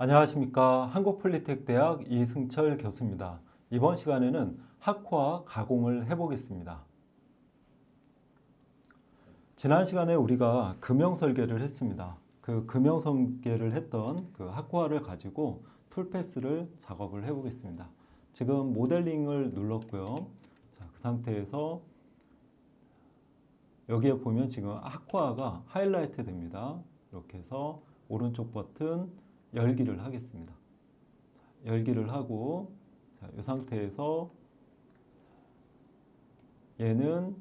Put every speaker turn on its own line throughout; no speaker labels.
안녕하십니까. 한국폴리텍대학 이승철 교수입니다. 이번 시간에는 학화 가공을 해보겠습니다. 지난 시간에 우리가 금형 설계를 했습니다. 그 금형 설계를 했던 그 학화를 가지고 툴패스를 작업을 해보겠습니다. 지금 모델링을 눌렀고요. 자, 그 상태에서 여기에 보면 지금 학화가 하이라이트 됩니다. 이렇게 해서 오른쪽 버튼 열기를 하겠습니다. 열기를 하고 이 상태에서 얘는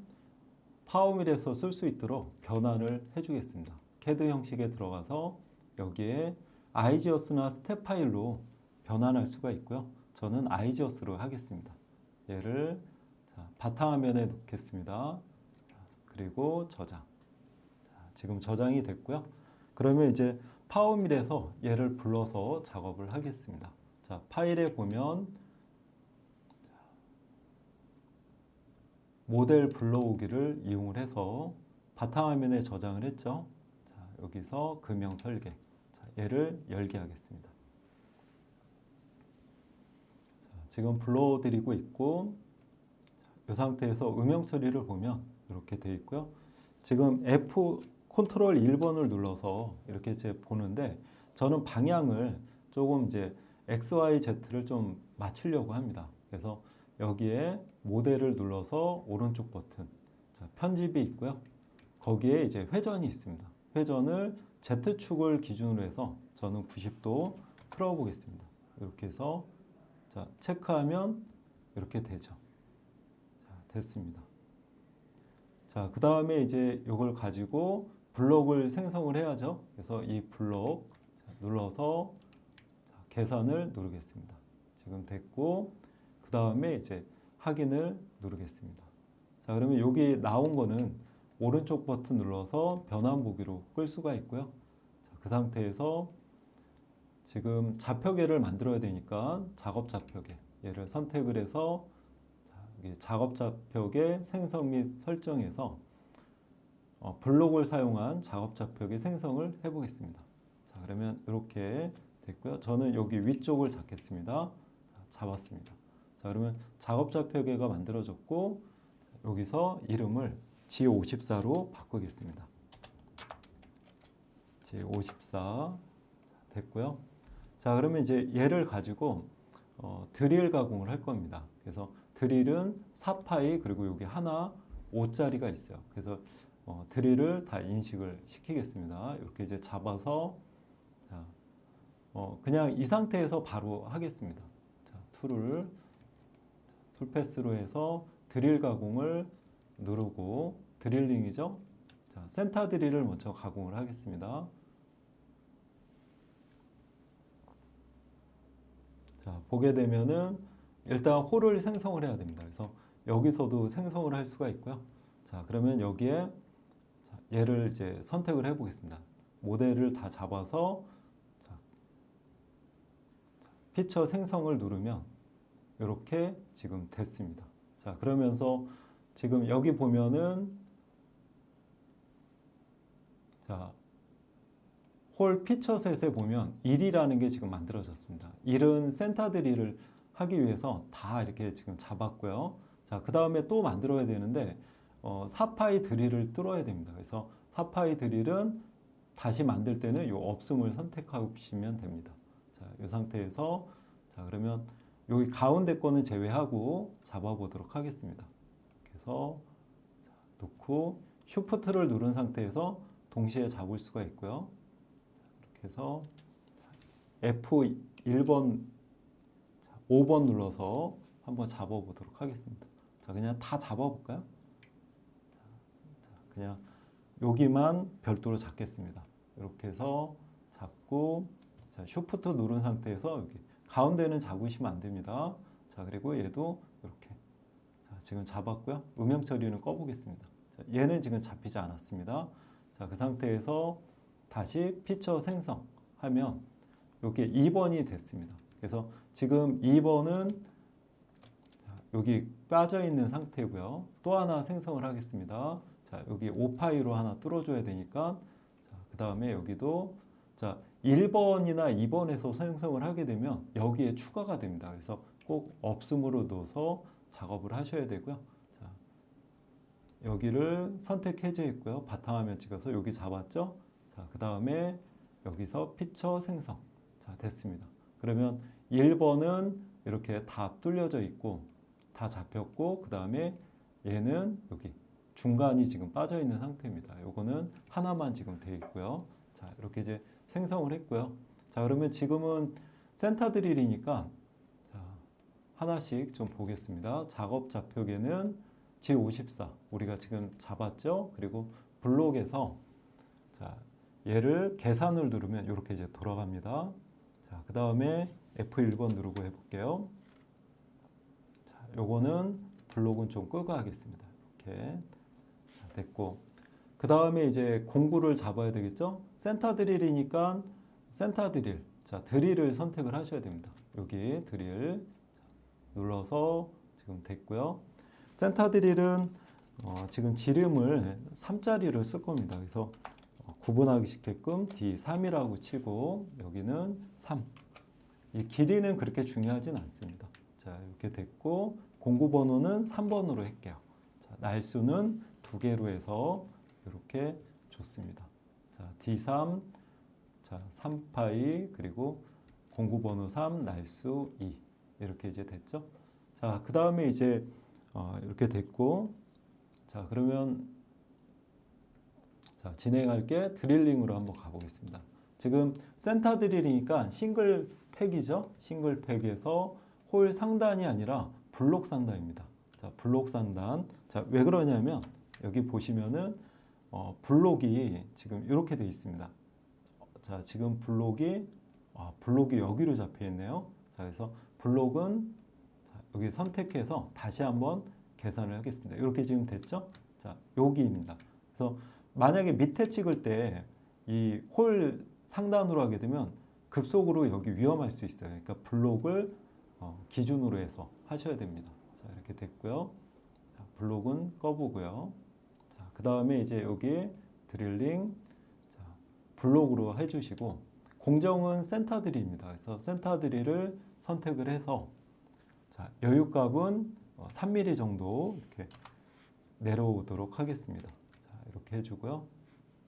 파워밀에서 쓸 수 있도록 변환을 해주겠습니다. CAD 형식에 들어가서 여기에 아이지어스나 스텝 파일로 변환할 수가 있고요. 저는 아이지어스로 하겠습니다. 얘를 바탕화면에 놓겠습니다. 그리고 저장. 지금 저장이 됐고요. 그러면 이제 파워밀에서 얘를 불러서 작업을 하겠습니다. 자, 파일에 보면 모델 불러오기를 이용을 해서 바탕화면에 저장을 했죠. 자, 여기서 금형 설계. 자, 얘를 열게 하겠습니다. 자, 지금 불러드리고 있고 이 상태에서 음영 처리를 보면 이렇게 되어 있고요. 지금 F 컨트롤 1번을 눌러서 이렇게 이제 보는데 저는 방향을 조금 이제 XYZ를 좀 맞추려고 합니다. 그래서 여기에 모델을 눌러서 오른쪽 버튼 자, 편집이 있고요. 거기에 이제 회전이 있습니다. 회전을 Z축을 기준으로 해서 저는 90도 틀어 보겠습니다. 이렇게 해서 자, 체크하면 이렇게 되죠. 자, 됐습니다. 자, 그 다음에 이제 이걸 가지고 블록을 생성을 해야죠. 그래서 이 블록 눌러서 계산을 누르겠습니다. 지금 됐고 그 다음에 이제 확인을 누르겠습니다. 자, 그러면 여기 나온 거는 오른쪽 버튼 눌러서 변환 보기로 끌 수가 있고요. 자, 그 상태에서 지금 좌표계를 만들어야 되니까 작업 좌표계 얘를 선택을 해서 여기 작업 좌표계 생성 및 설정에서 블록을 사용한 작업 좌표계 생성을 해보겠습니다. 자, 그러면 이렇게 됐고요. 저는 여기 위쪽을 잡겠습니다. 자, 잡았습니다. 자, 그러면 작업 좌표계가 만들어졌고 여기서 이름을 G54로 바꾸겠습니다. G54 됐고요. 자, 그러면 이제 얘를 가지고 드릴 가공을 할 겁니다. 그래서 드릴은 4파이 그리고 여기 하나 5짜리가 있어요. 그래서 드릴을 다 인식을 시키겠습니다. 이렇게 이제 잡아서 자, 그냥 이 상태에서 바로 하겠습니다. 자, 툴패스로 해서 드릴 가공을 누르고 드릴링이죠. 자, 센터 드릴을 먼저 가공을 하겠습니다. 자, 보게 되면은 일단 홀을 생성을 해야 됩니다. 그래서 여기서도 생성을 할 수가 있고요. 자, 그러면 여기에 얘를 이제 선택을 해 보겠습니다. 모델을 다 잡아서 자, 피처 생성을 누르면 이렇게 지금 됐습니다. 자, 그러면서 지금 여기 보면은 자, 홀 피처셋에 보면 1이라는 게 지금 만들어졌습니다. 1은 센터 드릴을 하기 위해서 다 이렇게 지금 잡았고요. 자, 그 다음에 또 만들어야 되는데 4파이 드릴을 뚫어야 됩니다. 그래서 4파이 드릴은 다시 만들 때는 이 없음을 선택하시면 됩니다. 자, 이 상태에서 자, 그러면 여기 가운데 거는 제외하고 잡아보도록 하겠습니다. 그래서 자, 놓고 쉬프트를 누른 상태에서 동시에 잡을 수가 있고요. 이렇게 해서 F1번 5번 눌러서 한번 잡아보도록 하겠습니다. 자, 그냥 다 잡아볼까요? 자, 그냥 여기만 별도로 잡겠습니다. 이렇게 해서 잡고 자, 쉬프트 누른 상태에서 여기 가운데는 잡으시면 안 됩니다. 자, 그리고 얘도 이렇게 자, 지금 잡았고요. 음영 처리는 꺼보겠습니다. 자, 얘는 지금 잡히지 않았습니다. 자, 그 상태에서 다시 피처 생성하면 이렇게 2번이 됐습니다. 그래서 지금 2번은 여기 빠져 있는 상태고요. 또 하나 생성을 하겠습니다. 자, 여기 5파이로 하나 뚫어줘야 되니까 그 다음에 여기도 자, 1번이나 2번에서 생성을 하게 되면 여기에 추가가 됩니다. 그래서 꼭 없음으로 둬서 작업을 하셔야 되고요. 자, 여기를 선택 해제했고요. 바탕화면 찍어서 여기 잡았죠? 자, 그 다음에 여기서 피처 생성. 자, 됐습니다. 그러면 1번은 이렇게 다 뚫려져 있고 다 잡혔고 그 다음에 얘는 여기 중간이 지금 빠져 있는 상태입니다. 요거는 하나만 지금 돼 있고요. 자, 이렇게 이제 생성을 했고요. 자, 그러면 지금은 센터 드릴이니까 자, 하나씩 좀 보겠습니다. 작업 좌표계는 G54 우리가 지금 잡았죠? 그리고 블록에서 자, 얘를 계산을 누르면 이렇게 이제 돌아갑니다. 자, 그 다음에 F1번 누르고 해볼게요. 자, 요거는 블록은 좀 끄고 하겠습니다. 이렇게 자, 됐고 그 다음에 이제 공구를 잡아야 되겠죠? 센터 드릴이니까 센터 드릴. 자, 드릴을 선택을 하셔야 됩니다. 여기 드릴 눌러서 지금 됐고요. 센터 드릴은 지금 지름을 3짜리를 쓸 겁니다. 그래서 구분하기 쉽게끔 D3이라고 치고 여기는 3. 이 길이는 그렇게 중요하진 않습니다. 자, 이렇게 됐고 공구 번호는 3번으로 할게요. 자, 날수는 2개로 해서 이렇게 줬습니다. 자, D3, 자, 3파이 그리고 공구 번호 3, 날수 2 이렇게 이제 됐죠. 자, 그 다음에 이제 이렇게 됐고, 자, 그러면 자, 진행할게 드릴링으로 한번 가보겠습니다. 지금 센터 드릴이니까 싱글 팩이죠. 싱글 팩에서 홀 상단이 아니라 블록 상단입니다. 자, 블록 상단. 자, 왜 그러냐면 여기 보시면은 블록이 지금 이렇게 되어 있습니다. 자, 지금 블록이 여기로 잡혀 있네요. 자, 그래서 블록은 자, 여기 선택해서 다시 한번 계산을 하겠습니다. 이렇게 지금 됐죠? 자, 여기입니다. 그래서 만약에 밑에 찍을 때 이 홀 상단으로 하게 되면 급속으로 여기 위험할 수 있어요. 그러니까 블록을 기준으로 해서 하셔야 됩니다. 자, 이렇게 됐고요. 자, 블록은 꺼보고요. 자, 그 다음에 이제 여기 드릴링 자, 블록으로 해주시고 공정은 센터 드릴입니다. 그래서 센터 드릴을 선택을 해서 자, 여유값은 3mm 정도 이렇게 내려오도록 하겠습니다. 자, 이렇게 해주고요.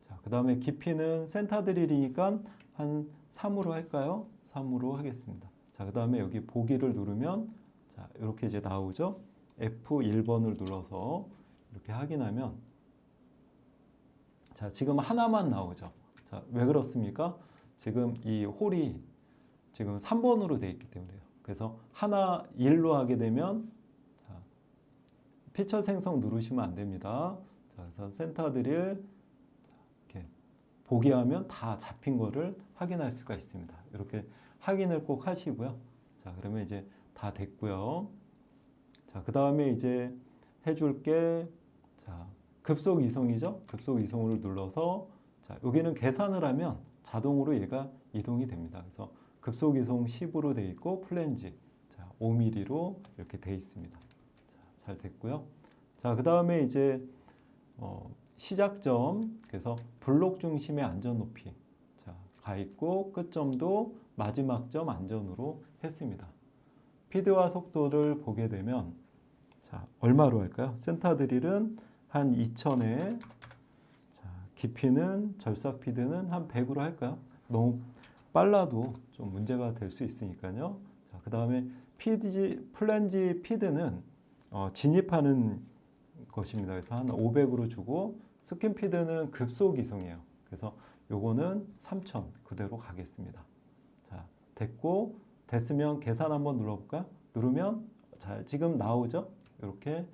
자, 그 다음에 깊이는 센터 드릴이니까 한 3으로 할까요? 3으로 하겠습니다. 자, 그 다음에 여기 보기를 누르면 자, 이렇게 이제 나오죠. F1번을 눌러서 이렇게 확인하면 자, 지금 하나만 나오죠. 자, 왜 그렇습니까? 지금 이 홀이 지금 3번으로 되어 있기 때문에요. 그래서 하나 1로 하게 되면 자, 피처 생성 누르시면 안 됩니다. 자, 그래서 센터 드릴 이렇게 보기 하면 다 잡힌 거를 확인할 수가 있습니다. 이렇게 확인을 꼭 하시고요. 자, 그러면 이제 다 됐고요. 자, 그 다음에 이제 해줄 게 자, 급속 이송이죠. 급속 이송을 눌러서 자, 여기는 계산을 하면 자동으로 얘가 이동이 됩니다. 그래서 급속 이송 10으로 되어 있고 플랜지 자, 5mm로 이렇게 되어 있습니다. 자, 잘 됐고요. 자, 그 다음에 이제 시작점 그래서 블록 중심의 안전 높이 자, 가 있고 끝점도 마지막 점 안전으로 했습니다. 피드와 속도를 보게 되면 자, 얼마로 할까요? 센터 드릴은 한 2000에 자, 깊이는 절삭 피드는 한 100으로 할까요? 너무 빨라도 좀 문제가 될 수 있으니까요. 자, 그 다음에 플랜지 피드는 진입하는 것입니다. 그래서 한 500으로 주고 스킨 피드는 급속 이송이에요. 그래서 요거는 3000 그대로 가겠습니다. 자, 됐고 됐으면 계산 한번 눌러볼까요? 누르면 자, 지금 나오죠? 이렇게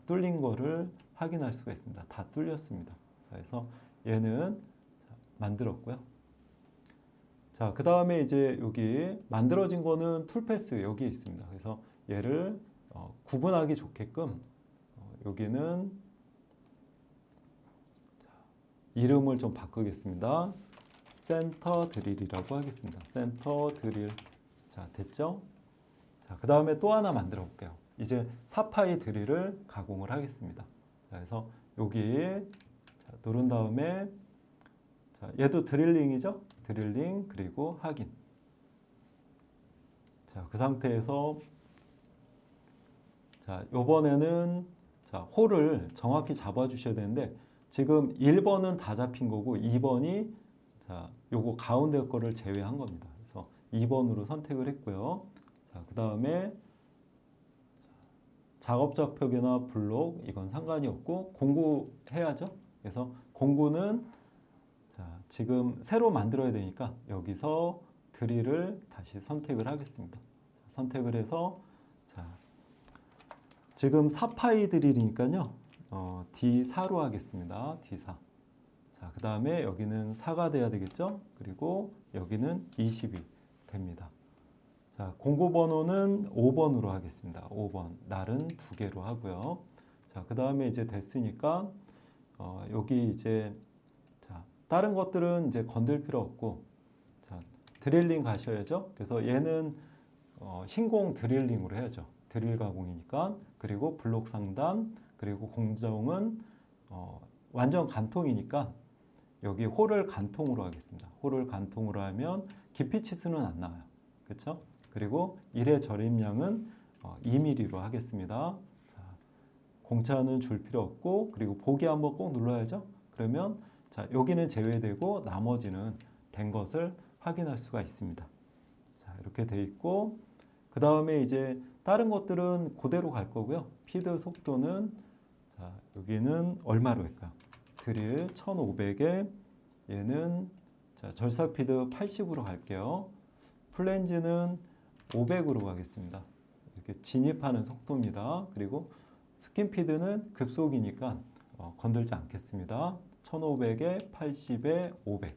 뚫린 거를 확인할 수가 있습니다. 다 뚫렸습니다. 자, 그래서 얘는 만들었고요. 자, 그 다음에 이제 여기 만들어진 거는 툴패스 여기 있습니다. 그래서 얘를 구분하기 좋게끔 여기는 자, 이름을 좀 바꾸겠습니다. 센터 드릴이라고 하겠습니다. 센터 드릴. 자, 됐죠? 자, 그 다음에 또 하나 만들어 볼게요. 이제 4파이 드릴을 가공을 하겠습니다. 자, 그래서 여기 자, 누른 다음에 자, 얘도 드릴링이죠? 드릴링 그리고 확인. 자, 그 상태에서 자, 요번에는 자, 홀을 정확히 잡아 주셔야 되는데 지금 1번은 다 잡힌 거고 2번이 자, 요거 가운데 거를 제외한 겁니다. 그래서 2번으로 선택을 했고요. 자, 그다음에 작업 좌표계나 블록 이건 상관이 없고 공구해야죠. 그래서 공구는 자, 지금 새로 만들어야 되니까 여기서 드릴을 다시 선택을 하겠습니다. 자, 선택을 해서 자, 지금 4파이 드릴이니까요. D4로 하겠습니다. D4. 자, 그 다음에 여기는 4가 돼야 되겠죠. 그리고 여기는 20이 됩니다. 자, 공구 번호는 5번으로 하겠습니다. 5번. 날은 2개로 하고요. 자, 그 다음에 이제 됐으니까 여기 이제 자, 다른 것들은 이제 건들 필요 없고 자, 드릴링 가셔야죠. 그래서 얘는 신공 드릴링으로 해야죠. 드릴 가공이니까. 그리고 블록 상단 그리고 공정은 완전 간통이니까 여기 홀을 간통으로 하겠습니다. 홀을 간통으로 하면 깊이 치수는 안 나와요. 그렇죠? 그리고 1의 절임량은 2mm로 하겠습니다. 자, 공차는 줄 필요 없고 그리고 보기 한번 꼭 눌러야죠. 그러면 자, 여기는 제외되고 나머지는 된 것을 확인할 수가 있습니다. 자, 이렇게 돼 있고 그 다음에 이제 다른 것들은 그대로 갈 거고요. 피드 속도는 자, 여기는 얼마로 할까요? 드릴 1500에 얘는 자, 절삭 피드 80으로 갈게요. 플랜지는 500으로 가겠습니다. 이렇게 진입하는 속도입니다. 그리고 스킨 피드는 급속이니까 건들지 않겠습니다. 1500에 80에 500.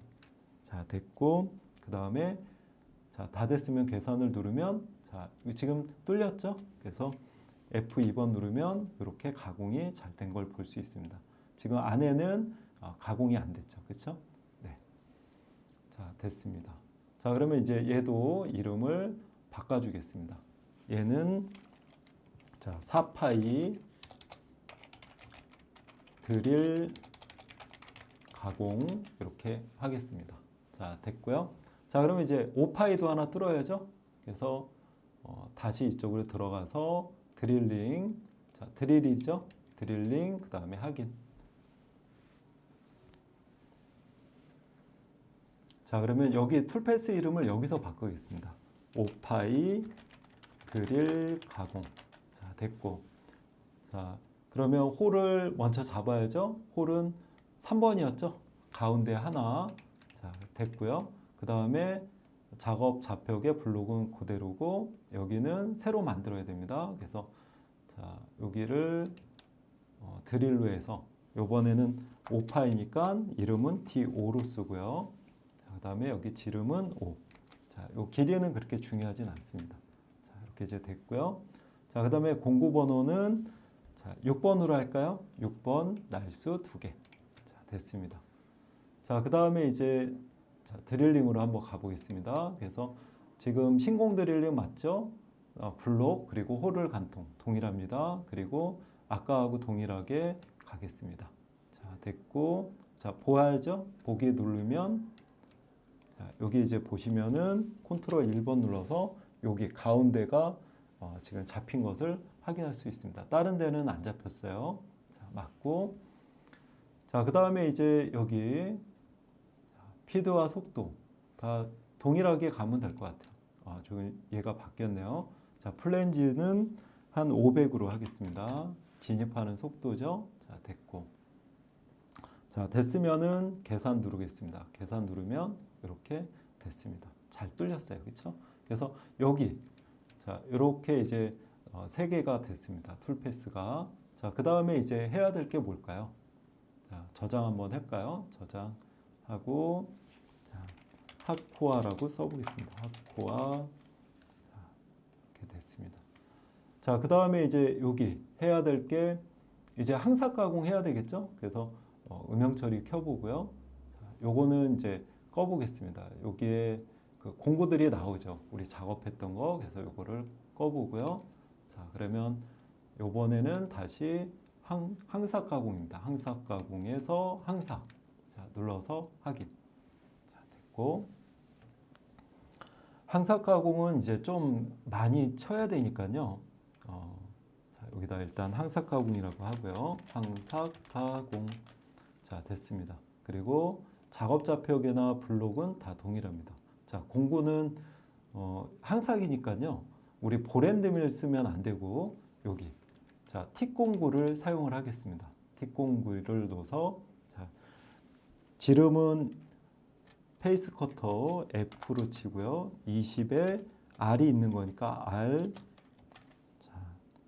자, 됐고 그 다음에 자, 다 됐으면 계산을 누르면 자, 지금 뚫렸죠? 그래서 F2번 누르면 이렇게 가공이 잘 된 걸 볼 수 있습니다. 지금 안에는 가공이 안 됐죠. 그렇죠? 네. 자, 됐습니다. 자, 그러면 이제 얘도 이름을 바꿔주겠습니다. 얘는 자, 4파이 드릴 가공 이렇게 하겠습니다. 자, 됐고요. 자, 그러면 이제 5파이도 하나 뚫어야죠. 그래서 다시 이쪽으로 들어가서 드릴링, 자, 드릴이죠. 드릴링, 그 다음에 확인. 자, 그러면 여기 툴패스 이름을 여기서 바꾸겠습니다. 5파이 드릴 가공. 자, 됐고. 자, 그러면 홀을 먼저 잡아야죠. 홀은 3번이었죠. 가운데 하나. 자, 됐고요. 그 다음에 작업 좌표계 블록은 그대로고 여기는 새로 만들어야 됩니다. 그래서 자, 여기를 드릴로 해서 요번에는 5파이니까 이름은 D5로 쓰고요. 자, 그 다음에 여기 지름은 5. 자, 요 길이는 그렇게 중요하진 않습니다. 자, 이렇게 이제 됐고요. 자, 그 다음에 공구 번호는 자, 6번으로 할까요? 6번 날수 2개. 자, 됐습니다. 자, 그 다음에 이제 자, 드릴링으로 한번 가보겠습니다. 그래서 지금 신공 드릴링 맞죠? 블록 그리고 홀을 간통 동일합니다. 그리고 아까하고 동일하게 가겠습니다. 자, 됐고 자, 보아야죠? 보기 누르면 자, 여기 이제 보시면은 컨트롤 1번 눌러서 여기 가운데가 지금 잡힌 것을 확인할 수 있습니다. 다른 데는 안 잡혔어요. 자, 맞고 자, 그 다음에 이제 여기 피드와 속도 다 동일하게 가면 될 것 같아요. 지금 얘가 바뀌었네요. 자, 플랜지는 한 500으로 하겠습니다. 진입하는 속도죠. 자, 됐고. 자, 됐으면은 계산 누르겠습니다. 계산 누르면 이렇게 됐습니다. 잘 뚫렸어요. 그렇죠? 그래서 여기 자, 이렇게 이제 3개가 됐습니다. 툴패스가. 자, 그 다음에 이제 해야 될 게 뭘까요? 자, 저장 한번 할까요? 저장하고 자, 핫코아라고 써보겠습니다. 핫코아. 자, 이렇게 됐습니다. 자, 그 다음에 이제 여기 해야 될 게 이제 항삭 가공해야 되겠죠? 그래서 음영 처리 켜보고요. 자, 요거는 이제 꺼보겠습니다. 여기에 그 공구들이 나오죠. 우리 작업했던 거. 그래서 요거를 꺼보고요. 자, 그러면 요번에는 다시 항삭 가공입니다. 항삭 가공에서 항삭. 자, 눌러서 확인. 자, 됐고. 항삭 가공은 이제 좀 많이 쳐야 되니까요. 자, 여기다 일단 항삭 가공이라고 하고요. 항삭 가공. 자, 됐습니다. 그리고 작업 좌표계나 블록은 다 동일합니다. 자, 공구는 항삭이니까요. 우리 볼앤드밀 쓰면 안 되고 여기 자, 틱 공구를 사용을 하겠습니다. 틱 공구를 넣어서 자, 지름은 페이스 커터 F로 치고요. 20에 R이 있는 거니까 R 자,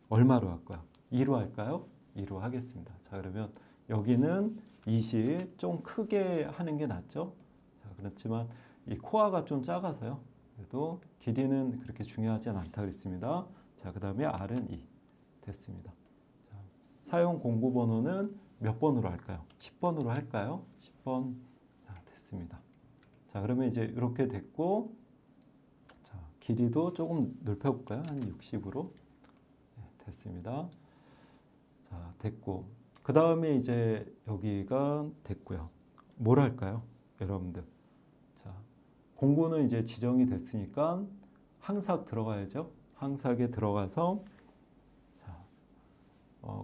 얼마로 할까요? 2로 할까요? 2로 하겠습니다. 자, 그러면 여기는 20 좀 크게 하는 게 낫죠? 자, 그렇지만 이 코어가 좀 작아서요. 그래도 길이는 그렇게 중요하지 않다 그랬습니다. 자, 그 다음에 R은 2 됐습니다. 자, 사용 공구 번호는 몇 번으로 할까요? 10번으로 할까요? 10번 자, 됐습니다. 자, 그러면 이제 이렇게 됐고 자, 길이도 조금 넓혀볼까요? 한 60으로 네, 됐습니다. 자, 됐고 그 다음에 이제 여기가 됐고요. 뭘 할까요? 여러분들 자, 공구는 이제 지정이 됐으니까 항삭 들어가야죠. 항삭에 들어가서 자,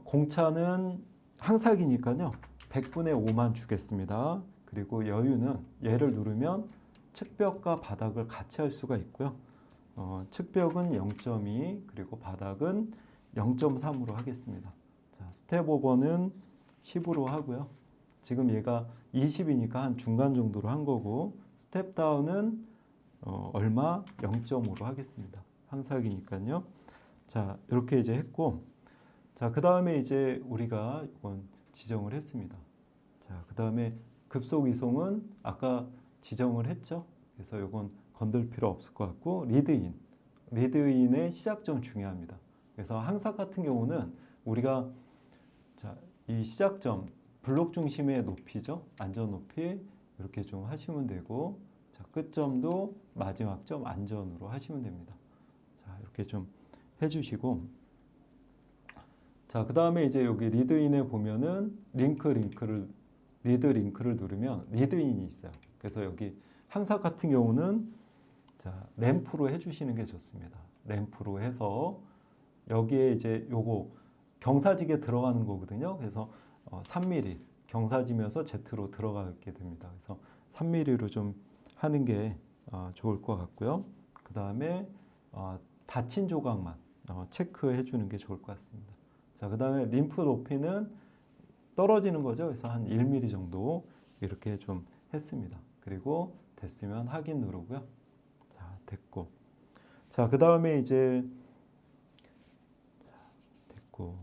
공차는 항삭이니까요. 100분의 5만 주겠습니다. 그리고 여유는 얘를 누르면 측벽과 바닥을 같이 할 수가 있고요. 측벽은 0.2 그리고 바닥은 0.3으로 하겠습니다. 자, 스텝 오버는 10으로 하고요. 지금 얘가 20이니까 한 중간 정도로 한 거고 스텝 다운은 얼마? 0.5로 하겠습니다. 항삭이니까요. 자, 이렇게 이제 했고 자, 그 다음에 이제 우리가 이건 지정을 했습니다. 자, 그 다음에 급속 이송은 아까 지정을 했죠. 그래서 이건 건들 필요 없을 것 같고 리드인. 리드인의 시작점 중요합니다. 그래서 항삭 같은 경우는 우리가 자, 이 시작점 블록 중심의 높이죠. 안전 높이 이렇게 좀 하시면 되고 자, 끝점도 마지막 점 안전으로 하시면 됩니다. 자, 이렇게 좀 해주시고 자, 그 다음에 이제 여기 리드인에 보면은 리드 링크를 누르면 리드인이 있어요. 그래서 여기 항삭 같은 경우는 자, 램프로 해주시는 게 좋습니다. 램프로 해서 여기에 이제 요거 경사지게 들어가는 거거든요. 그래서 3mm 경사지면서 Z로 들어가게 됩니다. 그래서 3mm로 좀 하는 게 좋을 것 같고요. 그 다음에 닫힌 조각만 체크해 주는 게 좋을 것 같습니다. 자, 그 다음에 림프 높이는 떨어지는 거죠. 그래서 한 1mm 정도 이렇게 좀 했습니다. 그리고 됐으면 확인 누르고요. 자, 됐고. 자, 그 다음에 이제 됐고.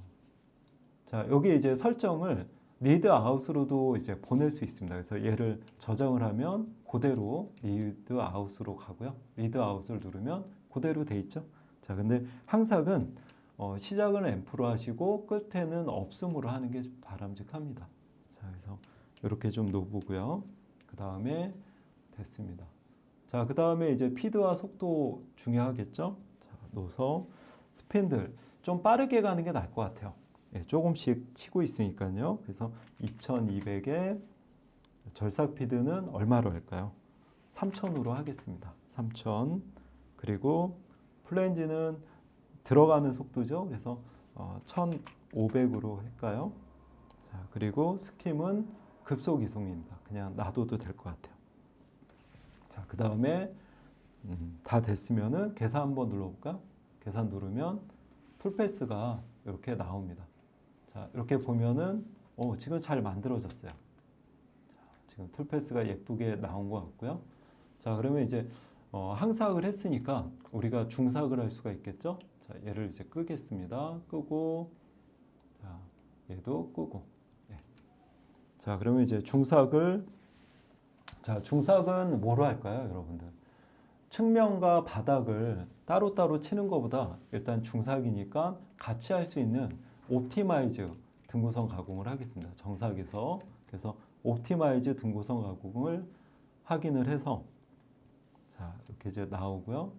자, 여기 이제 설정을 리드 아웃으로도 이제 보낼 수 있습니다. 그래서 얘를 저장을 하면 그대로 리드 아웃으로 가고요. 리드 아웃을 누르면 그대로 돼 있죠. 자, 근데 항삭은 시작은 앰프로 하시고 끝에는 없음으로 하는 게 바람직합니다. 자, 그래서 이렇게 좀 놓고요. 그 다음에 됐습니다. 자, 그 다음에 이제 피드와 속도 중요하겠죠. 자, 놓아서 스핀들 좀 빠르게 가는 게 나을 것 같아요. 예, 조금씩 치고 있으니까요. 그래서 2200에 절삭 피드는 얼마로 할까요? 3000으로 하겠습니다. 3000 그리고 플랜지는 들어가는 속도죠. 그래서 1500으로 할까요? 자, 그리고 스킴은 급속 이송입니다. 그냥 놔둬도 될 것 같아요. 자, 그 다음에 다 됐으면은 계산 한번 눌러볼까? 계산 누르면 툴패스가 이렇게 나옵니다. 자, 이렇게 보면은 지금 잘 만들어졌어요. 자, 지금 툴패스가 예쁘게 나온 것 같고요. 자, 그러면 이제 항삭을 했으니까 우리가 중삭을 할 수가 있겠죠? 자, 얘를 이제 끄겠습니다. 끄고, 자, 얘도 끄고. 네. 자, 그러면 이제 중삭은 뭐로 할까요, 여러분들? 측면과 바닥을 따로따로 치는 것보다 일단 중삭이니까 같이 할 수 있는 옵티마이즈 등고선 가공을 하겠습니다. 정삭에서. 그래서 옵티마이즈 등고선 가공을 확인을 해서 자, 이렇게 이제 나오고요.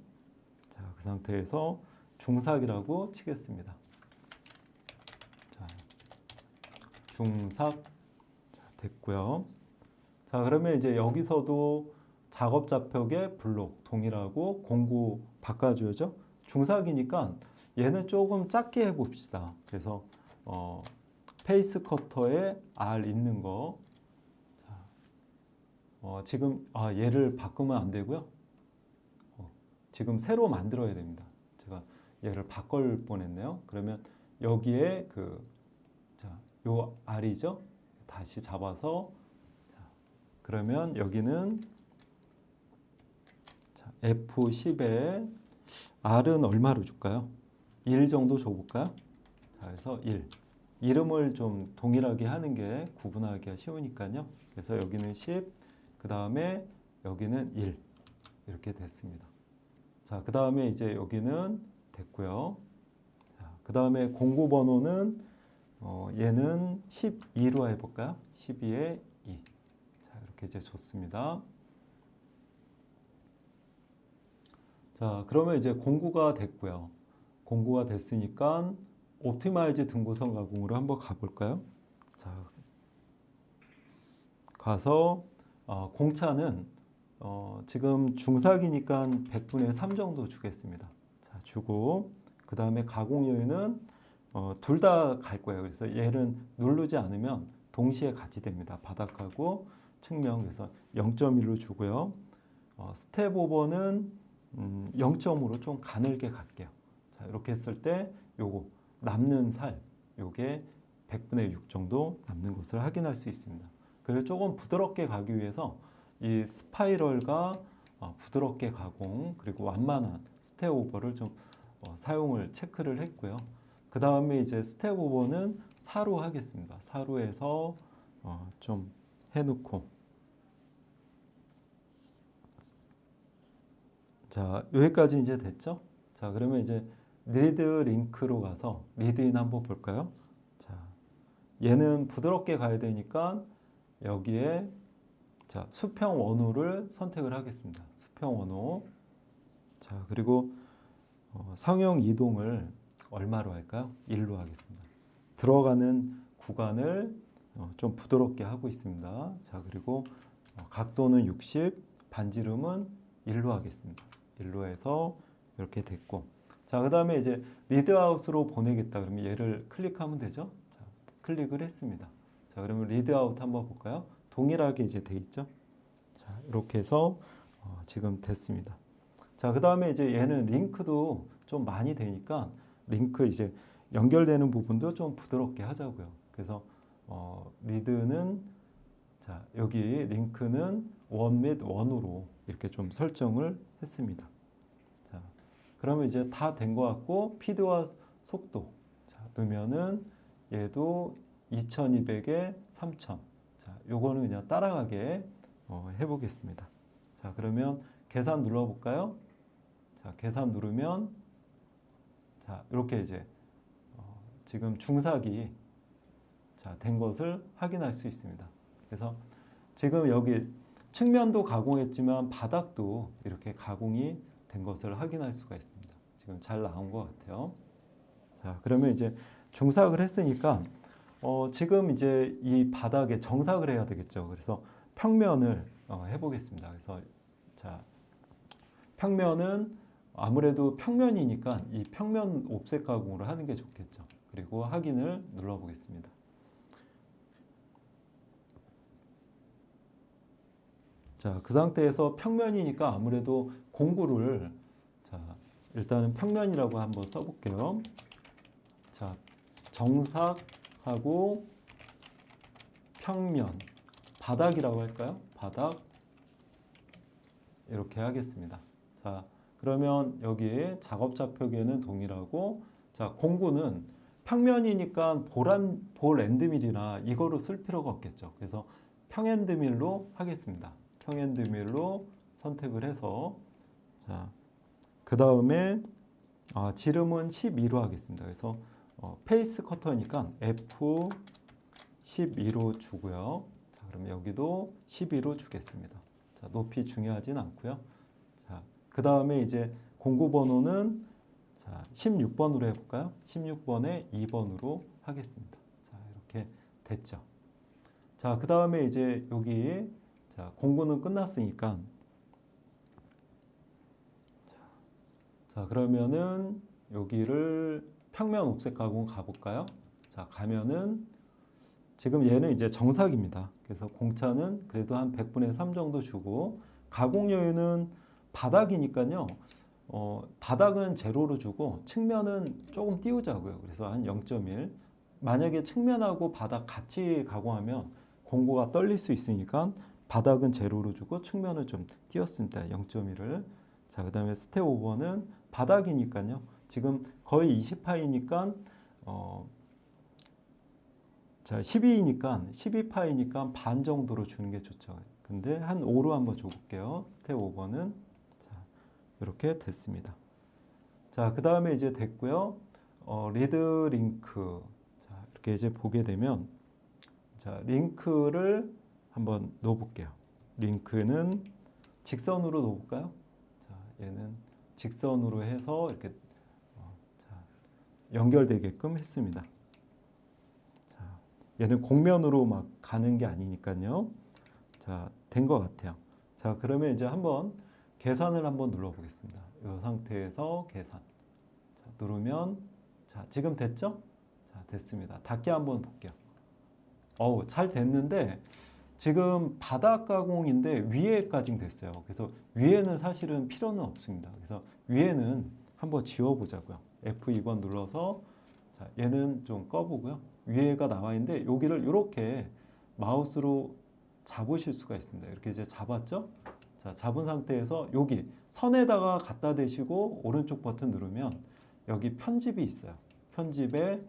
자, 그 상태에서 중삭이라고 치겠습니다. 자, 중삭 자, 됐고요. 자, 그러면 이제 여기서도 작업 좌표계 블록 동일하고 공구 바꿔줘야죠. 중삭이니까 얘는 조금 작게 해봅시다. 그래서 페이스 커터에 R 있는 거 지금 얘를 바꾸면 안 되고요. 지금 새로 만들어야 됩니다. 제가 얘를 바꿀 뻔했네요. 그러면 여기에 요 R이죠. 다시 잡아서 그러면 여기는 F10에 R은 얼마로 줄까요? 1 정도 줘볼까요? 자, 그래서 1. 이름을 좀 동일하게 하는 게 구분하기가 쉬우니까요. 그래서 여기는 10, 그 다음에 여기는 1 이렇게 됐습니다. 자, 그 다음에 이제 여기는 됐고요. 자, 그 다음에 공구 번호는 얘는 12로 해볼까요? 12에 2. 자, 이렇게 이제 좋습니다. 자, 그러면 이제 공구가 됐고요. 공구가 됐으니까 옵티마이즈 등고선 가공으로 한번 가볼까요? 자, 가서 공차는 지금 중삭이니까 100분의 3 정도 주겠습니다. 자, 주고 그 다음에 가공 요인은 둘 다 갈 거예요. 그래서 얘는 누르지 않으면 동시에 같이 됩니다. 바닥하고 측면. 그래서 0.1로 주고요. 스텝 오버는 0.5로 좀 가늘게 갈게요. 자, 이렇게 했을 때 요거 남는 살 요게 100분의 6 정도 남는 것을 확인할 수 있습니다. 그리고 조금 부드럽게 가기 위해서 이 스파이럴과 부드럽게 가공 그리고 완만한 스텝 오버를 좀 사용을 체크를 했고요. 그 다음에 이제 스텝 오버는 4로 하겠습니다. 4로 해서 좀 해놓고 자, 여기까지 이제 됐죠? 자, 그러면 이제 리드 링크로 가서 리드인 한번 볼까요? 자, 얘는 부드럽게 가야 되니까 여기에 자, 수평 원호를 선택을 하겠습니다. 수평 원호. 자, 그리고 성형 이동을 얼마로 할까요? 1로 하겠습니다. 들어가는 구간을 좀 부드럽게 하고 있습니다. 자, 그리고 각도는 60, 반지름은 1로 하겠습니다. 1로 해서 이렇게 됐고, 자, 그 다음에 이제 리드아웃으로 보내겠다. 그러면 얘를 클릭하면 되죠. 자, 클릭을 했습니다. 자, 그러면 리드아웃 한번 볼까요? 동일하게 이제 돼 있죠. 자, 이렇게 해서 지금 됐습니다. 자, 그 다음에 이제 얘는 링크도 좀 많이 되니까 링크 이제 연결되는 부분도 좀 부드럽게 하자고요. 그래서 리드는 자, 여기 링크는 원 및 원으로 이렇게 좀 설정을 했습니다. 자, 그러면 이제 다 된 것 같고 피드와 속도 자, 넣으면은 얘도 2200에 3000. 자, 요거는 그냥 따라가게 해보겠습니다. 자, 그러면 계산 눌러볼까요? 자, 계산 누르면 자, 이렇게 이제 지금 중삭이 자, 된 것을 확인할 수 있습니다. 그래서 지금 여기 측면도 가공했지만 바닥도 이렇게 가공이 된 것을 확인할 수가 있습니다. 지금 잘 나온 것 같아요. 자, 그러면 이제 중삭을 했으니까 지금 이제 이 바닥에 정삭을 해야 되겠죠. 그래서 평면을 해보겠습니다. 그래서 자, 평면은 아무래도 평면이니까 이 평면 옵셋 가공으로 하는 게 좋겠죠. 그리고 확인을 눌러보겠습니다. 자, 그 상태에서 평면이니까 아무래도 공구를 자, 일단은 평면이라고 한번 써볼게요. 자, 정삭하고 평면, 바닥이라고 할까요? 바닥 이렇게 하겠습니다. 자, 그러면 여기 작업 좌표계는 동일하고 자, 공구는 평면이니까 볼 엔드밀이나 이거로 쓸 필요가 없겠죠. 그래서 평엔드밀로 하겠습니다. 평엔드밀로 선택을 해서 자, 그 다음에 지름은 12로 하겠습니다. 그래서 페이스 커터니까 F12로 주고요. 자, 그럼 여기도 12로 주겠습니다. 자, 높이 중요하진 않고요. 자, 그 다음에 이제 공구 번호는 자, 16번으로 해볼까요? 16번에 2번으로 하겠습니다. 자, 이렇게 됐죠. 자, 그 다음에 이제 여기 자, 공구는 끝났으니까 자, 그러면은 여기를 평면 옵셋 가공 가볼까요? 자, 가면은 지금 얘는 이제 정삭입니다. 그래서 공차는 그래도 한 100분의 3 정도 주고 가공 여유는 바닥이니까요. 바닥은 제로로 주고 측면은 조금 띄우자고요. 그래서 한 0.1. 만약에 측면하고 바닥 같이 가공하면 공고가 떨릴 수 있으니까 바닥은 제로로 주고 측면을 좀 띄웠습니다. 0.1을. 자, 그 다음에 스텝 5번은 바닥이니까요. 지금 거의 20파이니까 자, 12이니까 12파이니까 반 정도로 주는 게 좋죠. 근데 한 5로 한번 줘볼게요. 스텝 5번은 자, 이렇게 됐습니다. 자, 그 다음에 이제 됐고요. 리드 링크. 자, 이렇게 이제 보게 되면 자, 링크를 한번 넣어볼게요. 링크는 직선으로 넣어볼까요? 자, 얘는 직선으로 해서 이렇게 자, 연결되게끔 했습니다. 얘는 곡면으로 막 가는 게 아니니까요. 자, 된 것 같아요. 자, 그러면 이제 한번 계산을 한번 눌러보겠습니다. 이 상태에서 계산. 자, 누르면 자, 지금 됐죠? 자, 됐습니다. 닫기 한번 볼게요. 잘 됐는데 지금 바닥 가공인데 위에까지 됐어요. 그래서 위에는 사실은 필요는 없습니다. 그래서 위에는 한번 지워보자고요. F2번 눌러서 자, 얘는 좀 꺼보고요. 위에가 나와 있는데 여기를 이렇게 마우스로 잡으실 수가 있습니다. 이렇게 이제 잡았죠? 자, 잡은 상태에서 여기 선에다가 갖다 대시고 오른쪽 버튼 누르면 여기 편집이 있어요. 편집에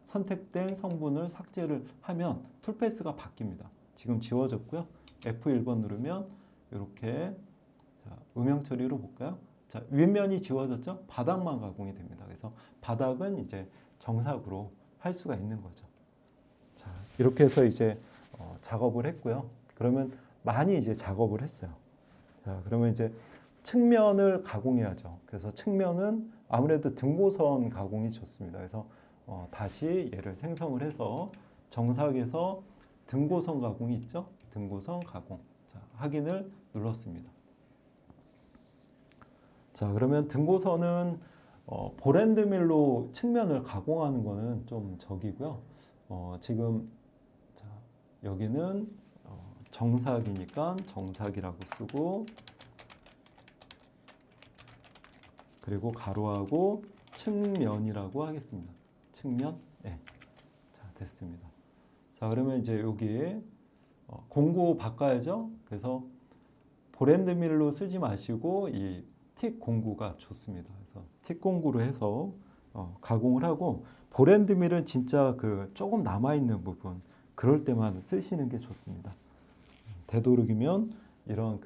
선택된 성분을 삭제를 하면 툴패스가 바뀝니다. 지금 지워졌고요. F1번 누르면 이렇게 자, 음영 처리로 볼까요? 자, 윗면이 지워졌죠? 바닥만 가공이 됩니다. 그래서 바닥은 이제 정삭으로 할 수가 있는 거죠. 자, 이렇게 해서 이제 작업을 했고요. 그러면 많이 이제 작업을 했어요. 자, 그러면 이제 측면을 가공해야죠. 그래서 측면은 아무래도 등고선 가공이 좋습니다. 그래서 다시 얘를 생성을 해서 정삭에서 등고선 가공이 있죠? 등고선 가공. 자, 확인을 눌렀습니다. 자, 그러면 등고선은 보랜드 밀로 측면을 가공하는 거는 좀 적이고요. 지금 자, 여기는 정삭이니까 정삭이라고 쓰고 그리고 가로하고 측면이라고 하겠습니다. 측면, 네, 자 됐습니다. 자, 그러면 이제 여기에 공고 바꿔야죠. 그래서 보랜드 밀로 쓰지 마시고 이 틱 공구가 좋습니다. 그래서 틱 공구로 해서 가공을 하고 보랜드 밀은 진짜 그 조금 남아 있는 부분 그럴 때만 쓰시는 게 좋습니다. 되도록이면 이런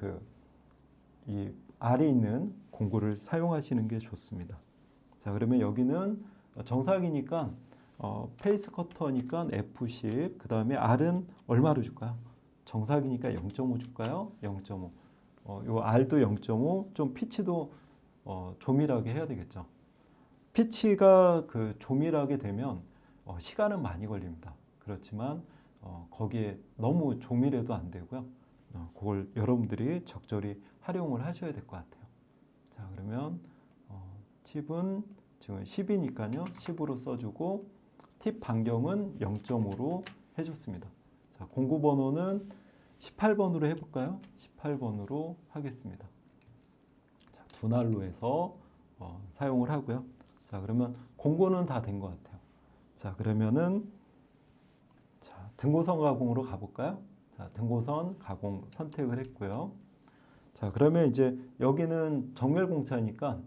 이 알이 있는 공구를 사용하시는 게 좋습니다. 자, 그러면 여기는 정삭이니까 페이스 커터니까 F10 그 다음에 R은 얼마로 줄까요? 정삭이니까 0.5 줄까요? 0.5 요 R도 0.5 좀 피치도 조밀하게 해야 되겠죠. 피치가 조밀하게 되면 시간은 많이 걸립니다. 그렇지만 거기에 너무 조밀해도 안 되고요. 그걸 여러분들이 적절히 활용을 하셔야 될 것 같아요. 자, 그러면 팁은 지금 10이니까요. 10으로 써주고 팁 반경은 0.5로 해줬습니다. 자, 공구 번호는 18번으로 해볼까요? 18번으로 하겠습니다. 자, 두 날로 해서 사용을 하고요. 자, 그러면 공고는 다 된 것 같아요. 자, 그러면은 자, 등고선 가공으로 가볼까요? 자, 등고선 가공 선택을 했고요. 자, 그러면 이제 여기는 정렬 공차니까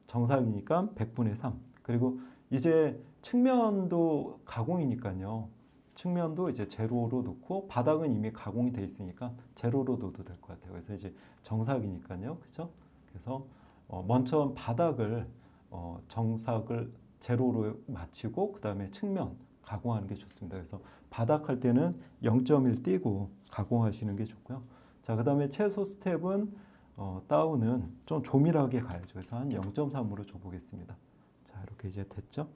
정삭이니까 100분의 3. 그리고 이제 측면도 가공이니까요. 측면도 이제 제로로 놓고 바닥은 이미 가공이 돼 있으니까 제로로 놓도 될 것 같아요. 그래서 이제 정삭이니까요. 그렇죠? 그래서 먼저 바닥을 정삭을 제로로 마치고 그다음에 측면 가공하는 게 좋습니다. 그래서 바닥 할 때는 0.1 띄고 가공하시는 게 좋고요. 자, 그다음에 최소 스텝은 다운은 좀 조밀하게 가야죠. 그래서 한 0.3으로 줘 보겠습니다. 자, 이렇게 이제 됐죠?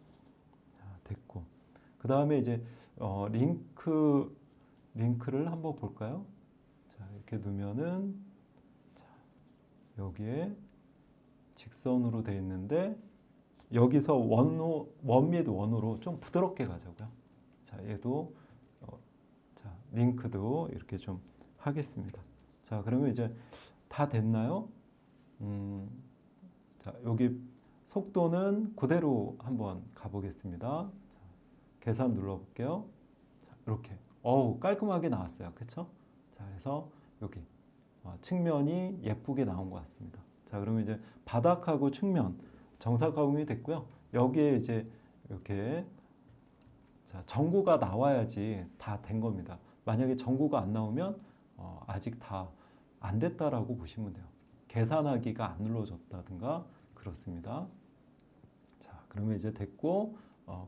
자, 됐고. 그다음에 이제 링크를 한번 볼까요? 자, 이렇게 두면은 자, 여기에 직선으로 되어 있는데 여기서 원 및 원으로 좀 부드럽게 가자고요. 자, 얘도 자, 링크도 이렇게 좀 하겠습니다. 자, 그러면 이제 다 됐나요? 자, 여기 속도는 그대로 한번 가보겠습니다. 자, 계산 눌러볼게요. 자, 이렇게 깔끔하게 나왔어요. 그쵸? 자, 그래서 여기 측면이 예쁘게 나온 것 같습니다. 자, 그러면 이제 바닥하고 측면 정사 가공이 됐고요. 여기에 이제 이렇게 자, 전구가 나와야지 다 된 겁니다. 만약에 전구가 안 나오면 아직 다 안 됐다라고 보시면 돼요. 계산하기가 안 눌러졌다든가 그렇습니다. 자, 그러면 이제 됐고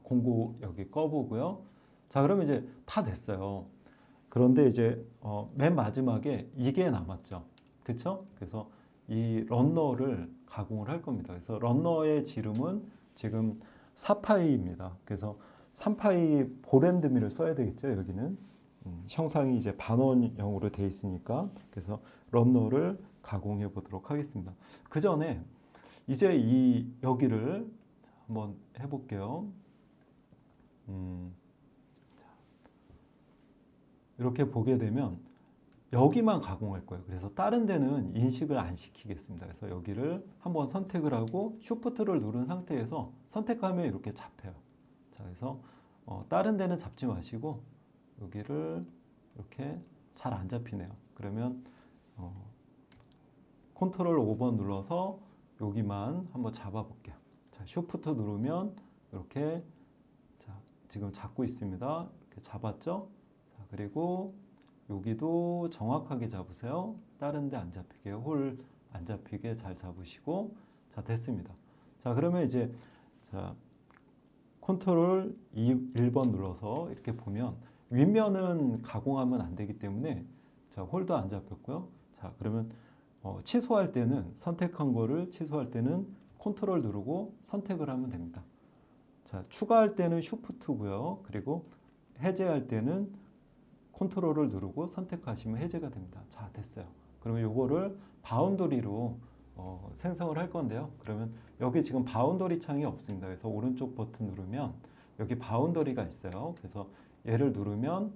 공구 여기 꺼보고요. 자, 그러면 이제 다 됐어요. 그런데 이제 맨 마지막에 이게 남았죠. 그쵸? 그래서 이 런너를 가공을 할 겁니다. 그래서 런너의 지름은 지금 4파이입니다. 그래서 3파이 보랜드밀을 써야 되겠죠. 여기는 형상이 이제 반원형으로 되어 있으니까. 그래서 런너를 가공해 보도록 하겠습니다. 그 전에 이제 여기를 한번 해볼게요. 이렇게 보게 되면 여기만 가공할 거예요. 그래서 다른 데는 인식을 안 시키겠습니다. 그래서 여기를 한번 선택을 하고 쉬프트를 누른 상태에서 선택하면 이렇게 잡혀요. 자, 그래서 다른 데는 잡지 마시고 여기를 이렇게 잘 안 잡히네요. 그러면 컨트롤 5번 눌러서 여기만 한번 잡아볼게요. 자, 쉬프트 누르면 이렇게 자, 지금 잡고 있습니다. 이렇게 잡았죠? 자, 그리고 여기도 정확하게 잡으세요. 다른 데 안 잡히게, 홀 안 잡히게 잘 잡으시고 자, 됐습니다. 자, 그러면 이제 자, 컨트롤 1번 눌러서 이렇게 보면 윗면은 가공하면 안 되기 때문에 자, 홀도 안 잡혔고요. 자, 그러면 취소할 때는 선택한 거를 취소할 때는 컨트롤 누르고 선택을 하면 됩니다. 자, 추가할 때는 쉬프트고요. 그리고 해제할 때는 컨트롤을 누르고 선택하시면 해제가 됩니다. 자, 됐어요. 그러면 요거를 바운더리로 생성을 할 건데요. 그러면 여기 지금 바운더리 창이 없습니다. 그래서 오른쪽 버튼 누르면 여기 바운더리가 있어요. 그래서 얘를 누르면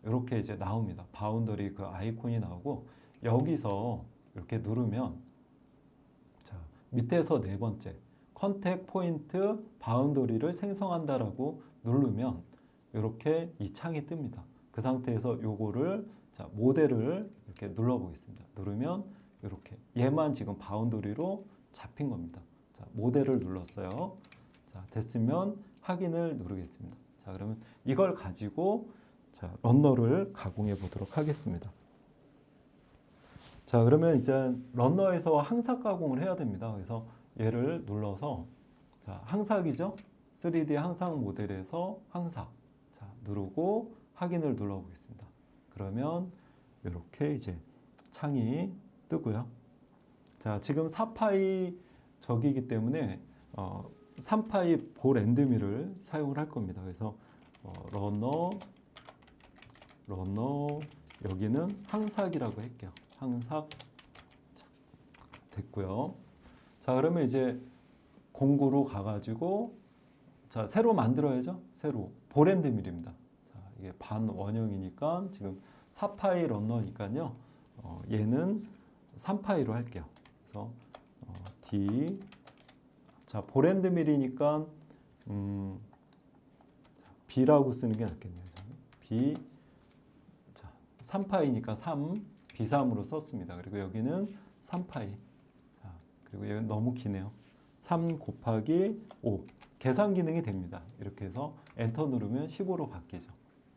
이렇게 이제 나옵니다. 바운더리 그 아이콘이 나오고 여기서 이렇게 누르면 자, 밑에서 네 번째 컨택 포인트 바운더리를 생성한다라고 누르면 이렇게 이 창이 뜹니다. 그 상태에서 요거를 자, 모델을 이렇게 눌러 보겠습니다. 누르면 이렇게 얘만 지금 바운더리로 잡힌 겁니다. 자, 모델을 눌렀어요. 자, 됐으면 확인을 누르겠습니다. 자, 그러면 이걸 가지고 자, 런너를 가공해 보도록 하겠습니다. 자, 그러면 이제 런너에서 항삭 가공을 해야 됩니다. 그래서 얘를 눌러서 자, 항삭이죠? 3D 항삭 모델에서 항삭 자, 누르고 확인을 눌러 보겠습니다. 그러면 이렇게 이제 창이 뜨고요. 자, 지금 4파이 저기이기 때문에 3파이 볼 앤드밀을 사용을 할 겁니다. 그래서 러너 여기는 항삭이라고 할게요. 항삭 자, 됐고요. 자, 그러면 이제 공구로 가가지고 자, 새로 만들어야죠. 새로 볼 앤드밀입니다. 자, 이게 반 원형이니까 지금 4파이 러너니까요. 얘는 3파이로 할게요. 그래서 D 자, 볼 앤드밀이니까 B라고 쓰는 게 낫겠네요. B 자, 3파이니까 3 B3으로 썼습니다. 그리고 여기는 3파이 자, 그리고 여기 너무 기네요. 3 곱하기 5 계산 기능이 됩니다. 이렇게 해서 엔터 누르면 15로 바뀌죠.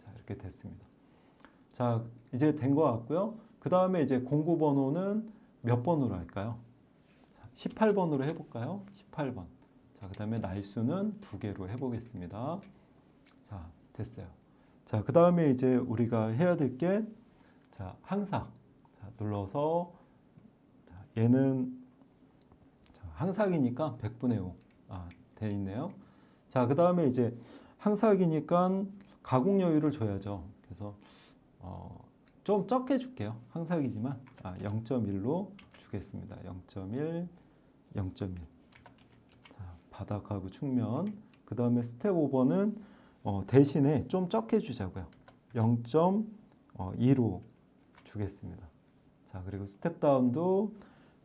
자, 이렇게 됐습니다. 자, 이제 된 것 같고요. 그 다음에 이제 공구 번호는 몇 번으로 할까요? 18번으로 해볼까요? 18번. 자, 그 다음에 날수는 2개로 해보겠습니다. 자, 됐어요. 자, 그 다음에 이제 우리가 해야 될 게, 자, 항삭. 자, 눌러서, 자, 얘는, 자, 항삭이니까 100분의 5. 돼 있네요. 자, 그 다음에 이제 항삭이니까 가공 여유를 줘야죠. 그래서, 좀 적게 줄게요. 항삭이지만, 0.1로 주겠습니다. 0.1, 0.1. 자, 바닥하고 측면. 그 다음에 스텝 오버는 대신에 좀 적게 주자고요. 0.2로 주겠습니다. 자, 그리고 스텝 다운도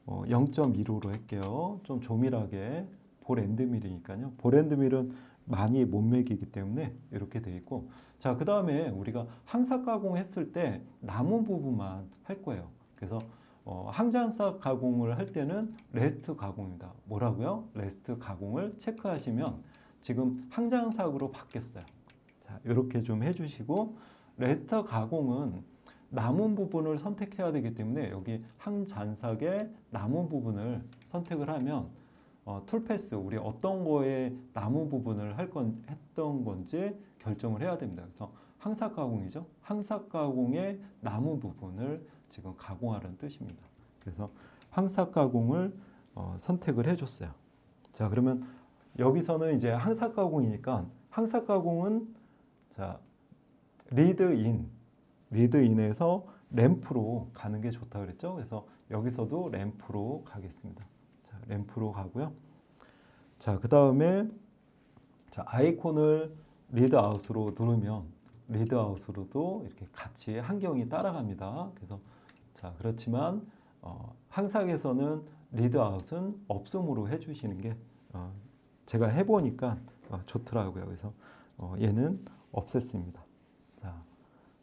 0.15로 할게요. 좀 조밀하게. 볼 엔드밀이니까요. 볼 엔드밀은 많이 못 매기기 때문에 이렇게 돼 있고, 자, 그 다음에 우리가 항삭 가공했을 때 남은 부분만 할 거예요. 그래서 항잔삭 가공을 할 때는 레스트 가공입니다. 뭐라고요? 레스트 가공을 체크하시면 지금 항잔삭으로 바뀌었어요. 자, 이렇게 좀 해주시고, 레스트 가공은 남은 부분을 선택해야 되기 때문에 여기 항잔삭의 남은 부분을 선택을 하면 툴패스, 우리 어떤 거에 남은 부분을 했던 건지 결정을 해야 됩니다. 그래서 항삭 가공이죠. 항삭 가공의 남은 부분을 지금 가공하라는 뜻입니다. 그래서 항삭 가공을 선택을 해줬어요. 자, 그러면 여기서는 이제 항삭 가공이니까 항삭 가공은 자, 리드인에서 램프로 가는 게 좋다 그랬죠. 그래서 여기서도 램프로 가겠습니다. 자, 램프로 가고요. 자, 그 다음에 자, 아이콘을 리드아웃으로 누르면 리드아웃으로도 이렇게 같이 환경이 따라갑니다. 그래서 자, 그렇지만 항삭에서는 리드아웃은 없음으로 해주시는 게 제가 해보니까 좋더라고요. 그래서 얘는 없앴습니다. 자,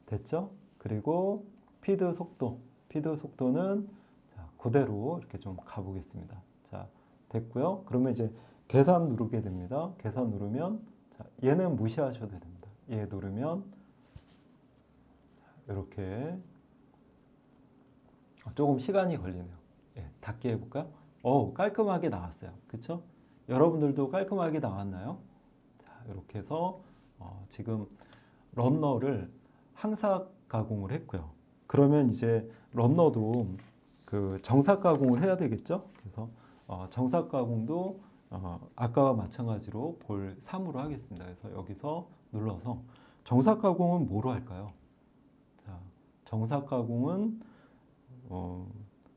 됐죠? 그리고 피드 속도는 자, 그대로 이렇게 좀 가보겠습니다. 자, 됐고요. 그러면 이제 계산 누르게 됩니다. 계산 누르면 자, 얘는 무시하셔도 됩니다. 얘 누르면 이렇게 조금 시간이 걸리네요. 예, 닫게 해볼까요? 깔끔하게 나왔어요. 그쵸? 여러분들도 깔끔하게 나왔나요? 자, 이렇게 해서 지금 런너를 항삭 가공을 했고요. 그러면 이제 런너도 그 정삭 가공을 해야 되겠죠? 그래서 정삭 가공도 아까와 마찬가지로 볼 3으로 하겠습니다. 그래서 여기서 눌러서 정삭 가공은 뭐로 할까요? 자, 정삭 가공은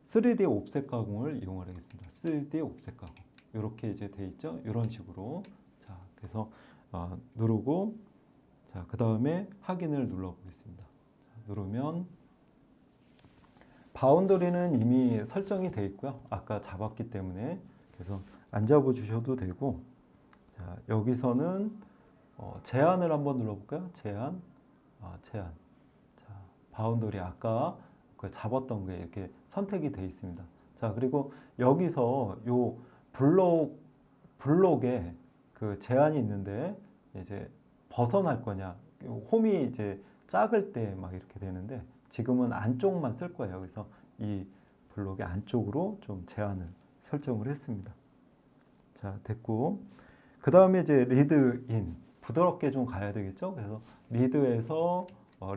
3D 옵셋 가공을 이용하겠습니다. 3D 옵셋 가공. 이렇게 이제 돼 있죠? 이런 식으로. 자, 그래서 누르고 자, 그 다음에 확인을 눌러 보겠습니다. 누르면 바운더리는 이미 설정이 되어 있고요. 아까 잡았기 때문에 그래서 안 잡아 주셔도 되고, 자, 여기서는 제한을 한번 눌러볼까요? 제한. 제한. 자, 바운더리 아까 그 잡았던 게 이렇게 선택이 되어 있습니다. 자, 그리고 여기서 요 블록에 그 제한이 있는데 이제 벗어날 거냐, 홈이 이제 작을 때 막 이렇게 되는데 지금은 안쪽만 쓸 거예요. 그래서 이 블록의 안쪽으로 좀 제한을 설정을 했습니다. 자, 됐고, 그 다음에 이제 리드인, 부드럽게 좀 가야 되겠죠. 그래서 리드에서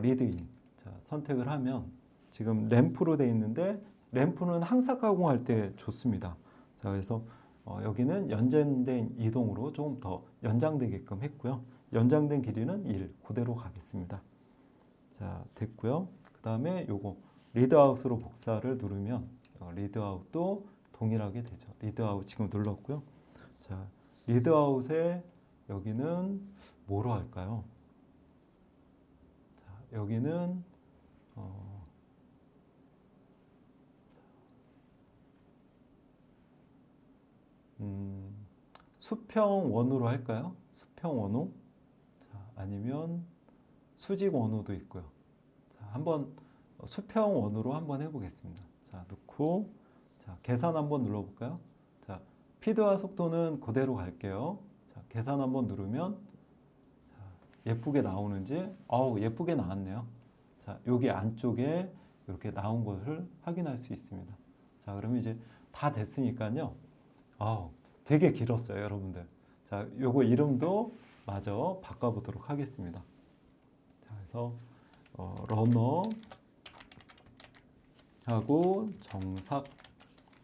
리드인 자, 선택을 하면 지금 램프로 되어 있는데 램프는 항삭 가공할 때 좋습니다. 자, 그래서 여기는 연장된 이동으로 조금 더 연장되게끔 했고요. 연장된 길이는 1 그대로 가겠습니다. 자, 됐고요. 그 다음에 요거 리드아웃으로 복사를 누르면 리드아웃도 동일하게 되죠. 리드아웃 지금 눌렀고요. 자, 리드아웃에 여기는 뭐로 할까요? 자, 여기는 수평 원으로 할까요? 수평 원호? 자, 아니면 수직 원호도 있고요. 자, 한번 수평 원으로 한번 해보겠습니다. 자, 넣고 자, 계산 한번 눌러볼까요? 자, 피드와 속도는 그대로 갈게요. 자, 계산 한번 누르면 자, 예쁘게 나오는지 예쁘게 나왔네요. 자, 여기 안쪽에 이렇게 나온 것을 확인할 수 있습니다. 자, 그러면 이제 다 됐으니까요. 되게 길었어요, 여러분들. 자, 요거 이름도 마저 바꿔보도록 하겠습니다. 자, 그래서 러너하고 정삭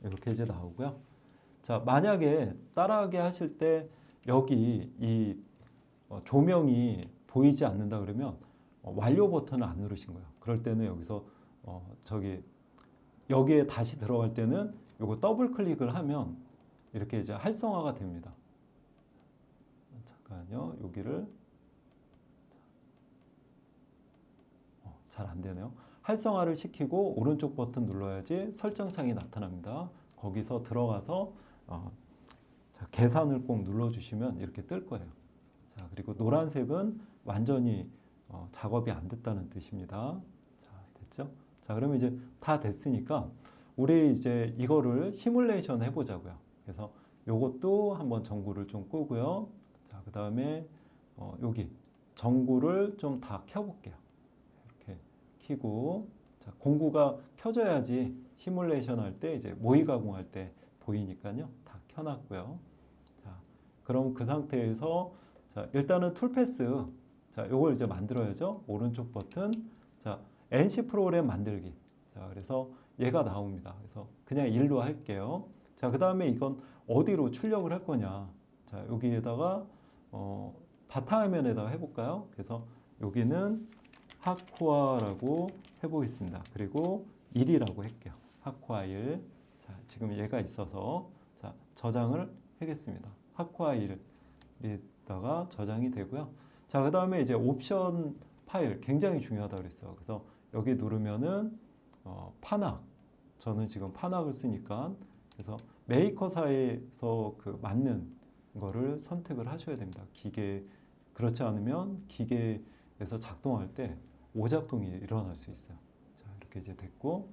이렇게 이제 나오고요. 자, 만약에 따라하게 하실 때 여기 이 조명이 보이지 않는다 그러면 완료 버튼을 안 누르신 거예요. 그럴 때는 여기서 여기에 다시 들어갈 때는 요거 더블 클릭을 하면 이렇게 이제 활성화가 됩니다. 잠깐요. 여기를 잘 안 되네요. 활성화를 시키고 오른쪽 버튼 눌러야지 설정창이 나타납니다. 거기서 들어가서 자, 계산을 꼭 눌러주시면 이렇게 뜰 거예요. 자, 그리고 노란색은 완전히 작업이 안 됐다는 뜻입니다. 자, 됐죠? 자, 그러면 이제 다 됐으니까 우리 이제 이거를 시뮬레이션 해보자고요. 그래서 요것도 한번 전구를 좀 끄고요. 자, 그 다음에 여기 전구를 좀 다 켜볼게요. 이렇게 켜고, 자, 공구가 켜져야지 시뮬레이션 할 때 이제 모의 가공할 때 보이니까요. 다 켜놨고요. 자, 그럼 그 상태에서 자, 일단은 툴패스. 자, 요걸 이제 만들어야죠. 오른쪽 버튼. 자, NC 프로그램 만들기. 자, 그래서 얘가 나옵니다. 그래서 그냥 1로 할게요. 자, 그 다음에 이건 어디로 출력을 할 거냐. 자, 여기에다가, 바탕화면에다가 해볼까요? 그래서 여기는 하코아라고 해보겠습니다. 그리고 1이라고 할게요. 하코아 1. 자, 지금 얘가 있어서, 자, 저장을 하겠습니다. 하코아 1에다가 저장이 되고요. 자, 그 다음에 이제 옵션 파일 굉장히 중요하다고 그랬어요. 그래서 여기 누르면은 판악. 저는 지금 판악을 쓰니까 그래서 메이커사에서 그 맞는 거를 선택을 하셔야 됩니다. 기계 그렇지 않으면 기계에서 작동할 때 오작동이 일어날 수 있어요. 자, 이렇게 이제 됐고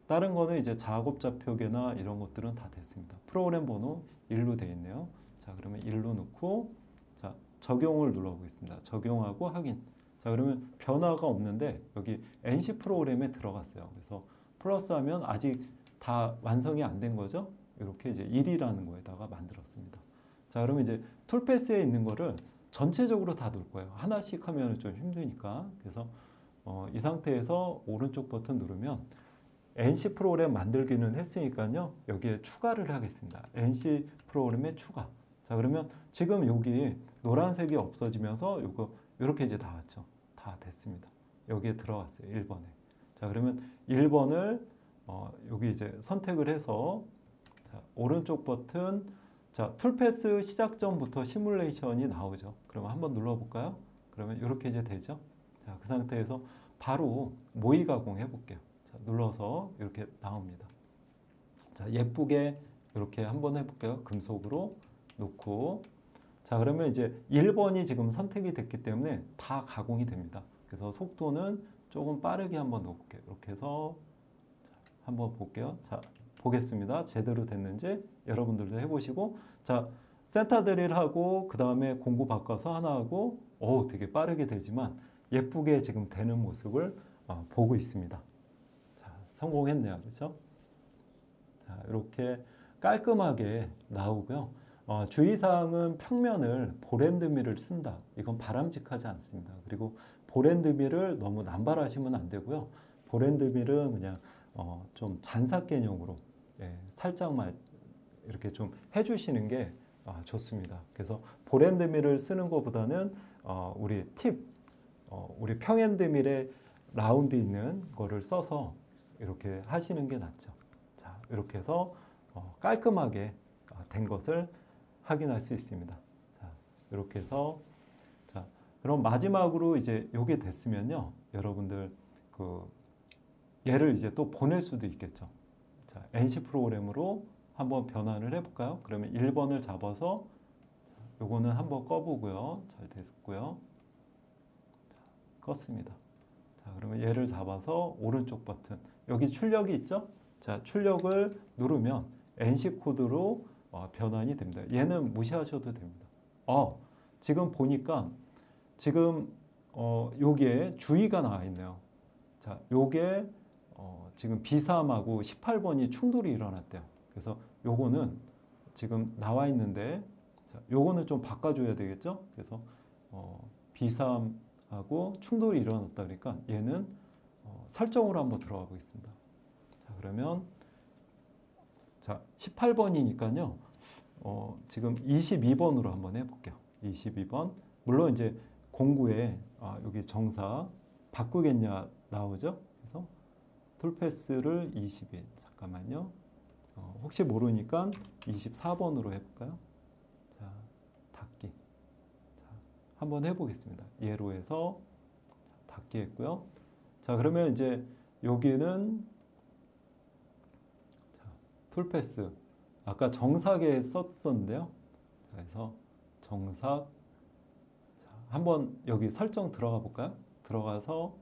다른 거는 이제 작업 좌표계나 이런 것들은 다 됐습니다. 프로그램 번호 1로 되어 있네요. 자, 그러면 1로 넣고 자, 적용을 눌러보겠습니다. 적용하고 확인. 자, 그러면 변화가 없는데 여기 NC 프로그램에 들어갔어요. 그래서 플러스 하면 아직 다 완성이 안 된 거죠. 이렇게 이제 1이라는 거에다가 만들었습니다. 자, 그러면 이제 툴패스에 있는 거를 전체적으로 다 넣을 거예요. 하나씩 하면 좀 힘드니까. 그래서 이 상태에서 오른쪽 버튼 누르면 NC 프로그램 만들기는 했으니까요. 여기에 추가를 하겠습니다. NC 프로그램에 추가. 자, 그러면 지금 여기 노란색이 없어지면서 요거 이렇게 이제 나왔죠. 다 됐습니다. 여기에 들어갔어요. 1번에. 자, 그러면 1번을 여기 이제 선택을 해서 자, 오른쪽 버튼 자, 툴패스 시작점부터 시뮬레이션이 나오죠. 그러면 한번 눌러볼까요? 그러면 이렇게 이제 되죠. 자, 그 상태에서 바로 모의 가공 해볼게요. 자, 눌러서 이렇게 나옵니다. 자, 예쁘게 이렇게 한번 해볼게요. 금속으로 놓고 자, 그러면 이제 1번이 지금 선택이 됐기 때문에 다 가공이 됩니다. 그래서 속도는 조금 빠르게 한번 넣어볼게요. 이렇게 해서 한번 볼게요. 자, 보겠습니다. 제대로 됐는지 여러분들도 해보시고 자, 센터 드릴하고 그 다음에 공구 바꿔서 하나 하고 되게 빠르게 되지만 예쁘게 지금 되는 모습을 보고 있습니다. 자, 성공했네요. 그렇죠? 자, 이렇게 깔끔하게 나오고요. 주의사항은 평면을 보랜드밀을 쓴다. 이건 바람직하지 않습니다. 그리고 보랜드밀을 너무 남발하시면 안 되고요. 보랜드밀은 그냥 좀 잔삭 개념으로 살짝만 이렇게 좀 해주시는 게 좋습니다. 그래서 보랜드밀을 쓰는 것보다는 우리 우리 평엔드밀에 라운드 있는 거를 써서 이렇게 하시는 게 낫죠. 자, 이렇게 해서 깔끔하게 된 것을 확인할 수 있습니다. 자, 이렇게 해서 자, 그럼 마지막으로 이제 요게 됐으면요. 여러분들 얘를 이제 또 보낼 수도 있겠죠. 자, NC 프로그램으로 한번 변환을 해볼까요? 그러면 1번을 잡아서 요거는 한번 꺼보고요. 잘 됐고요. 자, 껐습니다. 자, 그러면 얘를 잡아서 오른쪽 버튼 여기 출력이 있죠? 자, 출력을 누르면 NC 코드로 변환이 됩니다. 얘는 무시하셔도 됩니다. 지금 보니까 지금 여기에 주의가 나와 있네요. 자, 요게 지금 B3하고 18번이 충돌이 일어났대요. 그래서 요거는 지금 나와 있는데 자, 요거는 좀 바꿔줘야 되겠죠? 그래서 B3하고 충돌이 일어났다 그러니까 얘는 설정으로 한번 들어가 보겠습니다. 자, 그러면 자, 18번이니까요. 지금 22번으로 한번 해볼게요. 22번. 물론 이제 공구에 여기 정사 바꾸겠냐 나오죠. 그래서 툴패스를 22. 잠깐만요. 혹시 모르니까 24번으로 해볼까요? 자, 닫기. 자, 한번 해보겠습니다. 예로 해서 닫기 했고요. 자, 그러면 이제 여기는 툴패스. 아까 정삭에 썼었는데요. 자, 그래서 정삭. 자, 한번 여기 설정 들어가 볼까요? 들어가서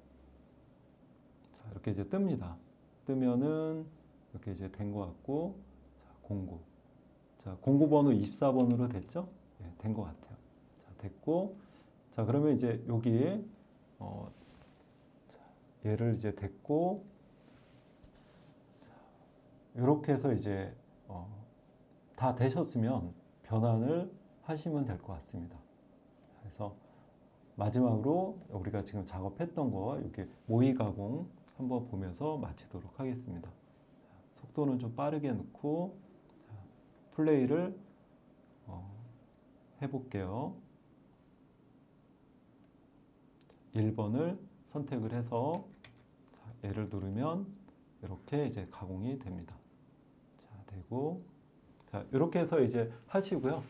자, 이렇게 이제 뜹니다. 뜨면은 이렇게 이제 된 것 같고, 자, 공고. 자, 공고 번호 24번으로 됐죠? 예, 된 것 같아요. 자, 됐고, 자, 그러면 이제 여기에 자, 얘를 이제 됐고, 이렇게 해서 이제 다 되셨으면 변환을 하시면 될 것 같습니다. 그래서 마지막으로 우리가 지금 작업했던 거 이렇게 모의 가공 한번 보면서 마치도록 하겠습니다. 속도는 좀 빠르게 넣고 플레이를 해볼게요. 1번을 선택을 해서 얘를 누르면 이렇게 이제 가공이 됩니다. 자, 되고 자, 이렇게 해서 이제 하시고요.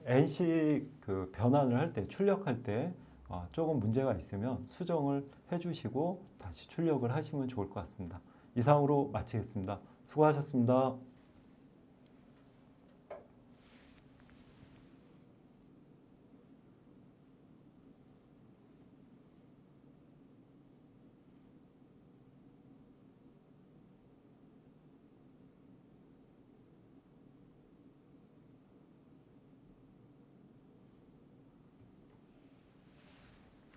NC 그 변환을 할 때, 출력할 때 조금 문제가 있으면 수정을 해주시고 다시 출력을 하시면 좋을 것 같습니다. 이상으로 마치겠습니다. 수고하셨습니다.